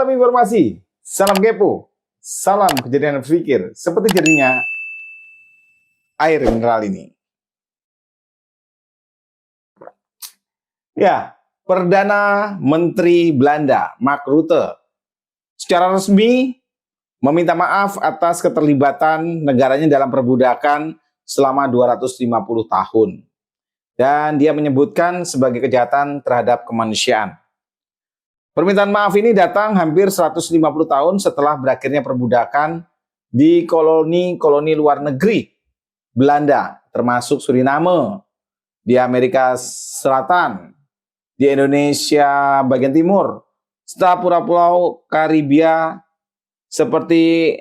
Salam informasi, salam kepo, salam kejadian berpikir seperti jadinya air mineral ini. Ya, Perdana Menteri Belanda, Mark Rutte, secara resmi meminta maaf atas keterlibatan negaranya dalam perbudakan selama 250 tahun. Dan dia menyebutkan sebagai kejahatan terhadap kemanusiaan. Permintaan maaf ini datang hampir 150 tahun setelah berakhirnya perbudakan di koloni-koloni luar negeri Belanda, termasuk Suriname, di Amerika Selatan, di Indonesia bagian timur, serta pulau-pulau Karibia seperti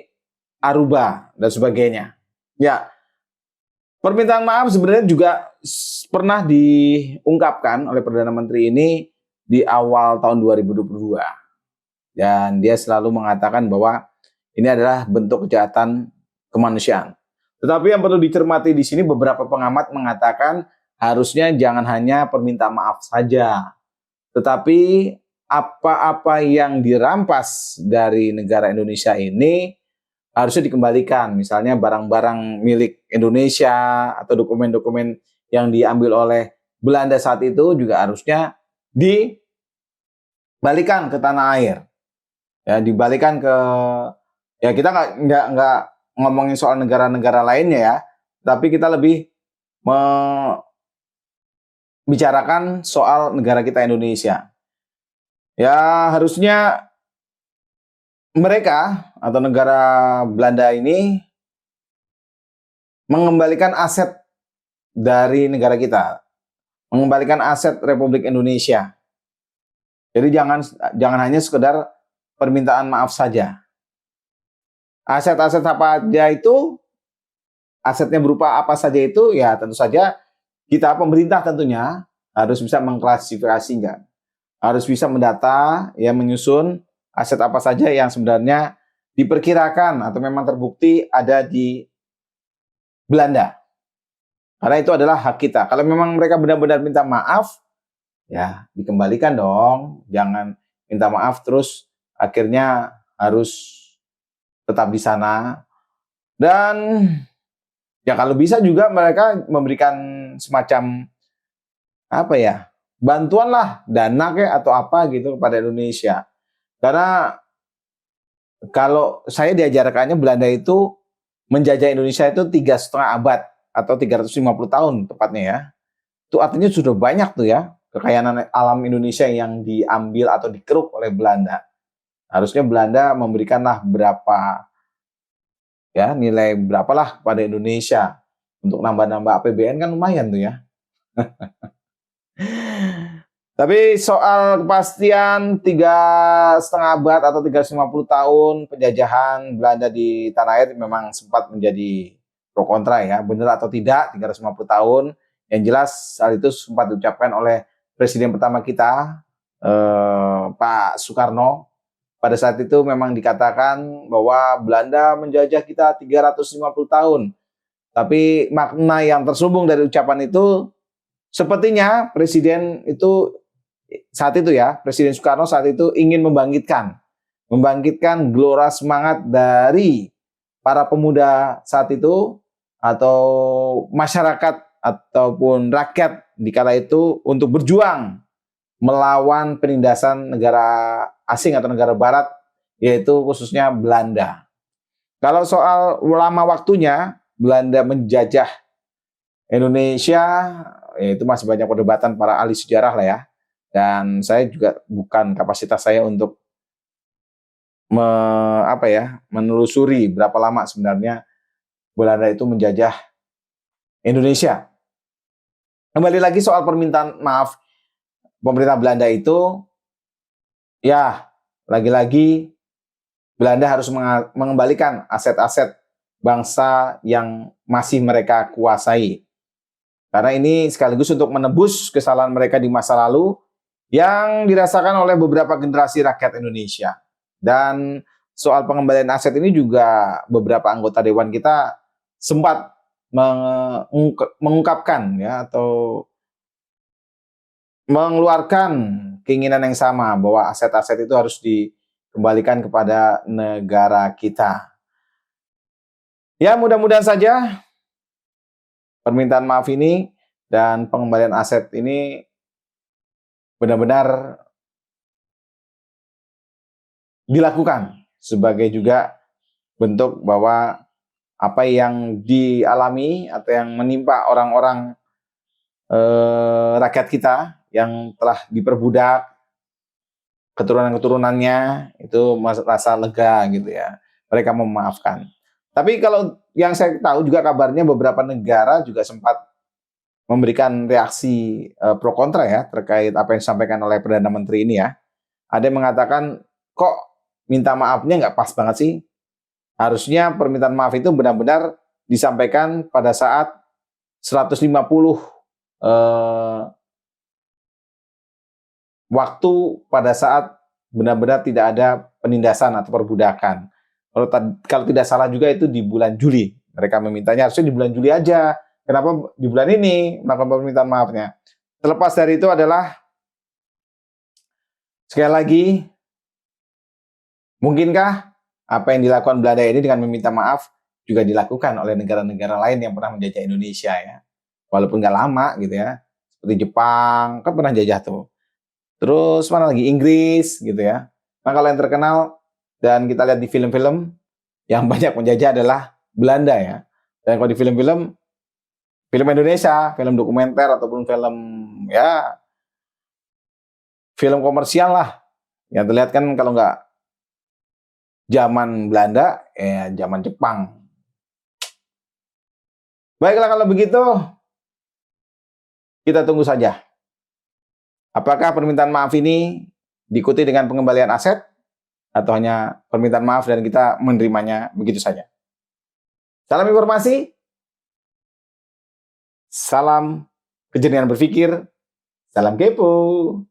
Aruba dan sebagainya. Ya, permintaan maaf sebenarnya juga pernah diungkapkan oleh Perdana Menteri ini di awal tahun 2022. Dan dia selalu mengatakan bahwa ini adalah bentuk kejahatan kemanusiaan. Tetapi yang perlu dicermati di sini, beberapa pengamat mengatakan harusnya jangan hanya permintaan maaf saja, tetapi apa-apa yang dirampas dari negara Indonesia ini harusnya dikembalikan. Misalnya barang-barang milik Indonesia atau dokumen-dokumen yang diambil oleh Belanda saat itu juga harusnya dibalikan ke tanah air. Ya, dibalikan ke, ya kita nggak ngomongin soal negara-negara lainnya ya, tapi kita lebih membicarakan soal negara kita Indonesia. Ya, harusnya mereka atau negara Belanda ini mengembalikan aset dari negara kita, mengembalikan aset Republik Indonesia. Jadi jangan hanya sekedar permintaan maaf saja. Aset-aset apa aja itu, asetnya berupa apa saja itu, ya tentu saja kita pemerintah tentunya harus bisa mengklasifikasikan, harus bisa mendata, ya menyusun aset apa saja yang sebenarnya diperkirakan atau memang terbukti ada di Belanda. Karena itu adalah hak kita. Kalau memang mereka benar-benar minta maaf, ya dikembalikan dong. Jangan minta maaf terus akhirnya harus tetap di sana. Dan ya kalau bisa juga mereka memberikan semacam apa ya, bantuan lah, dana kayak atau apa gitu kepada Indonesia. Karena kalau saya diajarkannya Belanda itu menjajah Indonesia itu 3,5 abad atau 350 tahun tepatnya ya. Itu artinya sudah banyak tuh ya kekayaan alam Indonesia yang diambil atau dikeruk oleh Belanda. Harusnya Belanda memberikanlah berapa ya, nilai berapalah kepada Indonesia untuk nambah-nambah APBN kan lumayan tuh ya. Tapi soal kepastian 3,5 abad atau 350 tahun penjajahan Belanda di tanah air memang sempat menjadi pro kontra ya, benar atau tidak 350 tahun. Yang jelas hal itu sempat diucapkan oleh presiden pertama kita, Pak Soekarno. Pada saat itu memang dikatakan bahwa Belanda menjajah kita 350 tahun. Tapi makna yang terselubung dari ucapan itu, sepertinya presiden itu saat itu ya, Presiden Soekarno saat itu ingin membangkitkan gelora semangat dari para pemuda saat itu atau masyarakat ataupun rakyat di kala itu untuk berjuang melawan penindasan negara asing atau negara barat, yaitu khususnya Belanda. Kalau soal lama waktunya Belanda menjajah Indonesia, ya itu masih banyak perdebatan para ahli sejarah lah ya. Dan saya juga bukan kapasitas saya untuk menelusuri berapa lama sebenarnya Belanda itu menjajah Indonesia. Kembali lagi soal permintaan maaf pemerintah Belanda itu, ya lagi-lagi Belanda harus mengembalikan aset-aset bangsa yang masih mereka kuasai. Karena ini sekaligus untuk menebus kesalahan mereka di masa lalu yang dirasakan oleh beberapa generasi rakyat Indonesia. Dan soal pengembalian aset ini juga beberapa anggota dewan kita sempat mengungkapkan ya, atau mengeluarkan keinginan yang sama bahwa aset-aset itu harus kembalikan kepada negara kita. Ya, mudah-mudahan saja permintaan maaf ini dan pengembalian aset ini benar-benar dilakukan sebagai juga bentuk bahwa apa yang dialami atau yang menimpa orang-orang rakyat kita yang telah diperbudak, keturunan-keturunannya itu merasa lega gitu ya. Mereka memaafkan. Tapi kalau yang saya tahu juga kabarnya beberapa negara juga sempat memberikan reaksi pro kontra ya terkait apa yang disampaikan oleh Perdana Menteri ini ya. Ada yang mengatakan kok minta maafnya nggak pas banget sih? Harusnya permintaan maaf itu benar-benar disampaikan pada saat 150 waktu pada saat benar-benar tidak ada penindasan atau perbudakan. Kalau tidak salah juga itu di bulan Juli. Mereka memintanya harusnya di bulan Juli aja. Kenapa di bulan ini melakukan permintaan maafnya? Terlepas dari itu adalah sekali lagi, mungkinkah apa yang dilakukan Belanda ini dengan meminta maaf juga dilakukan oleh negara-negara lain yang pernah menjajah Indonesia ya. Walaupun nggak lama gitu ya. Seperti Jepang, kan pernah jajah tuh. Terus mana lagi? Inggris gitu ya. Nah kalau yang terkenal dan kita lihat di film-film yang banyak menjajah adalah Belanda ya. Dan kalau di film-film, film Indonesia, film dokumenter ataupun film ya film komersial lah. Yang terlihat kan kalau nggak zaman Belanda, ya zaman Jepang. Baiklah kalau begitu, kita tunggu saja. Apakah permintaan maaf ini diikuti dengan pengembalian aset atau hanya permintaan maaf dan kita menerimanya begitu saja. Salam informasi, salam kejernihan berpikir, salam kepo.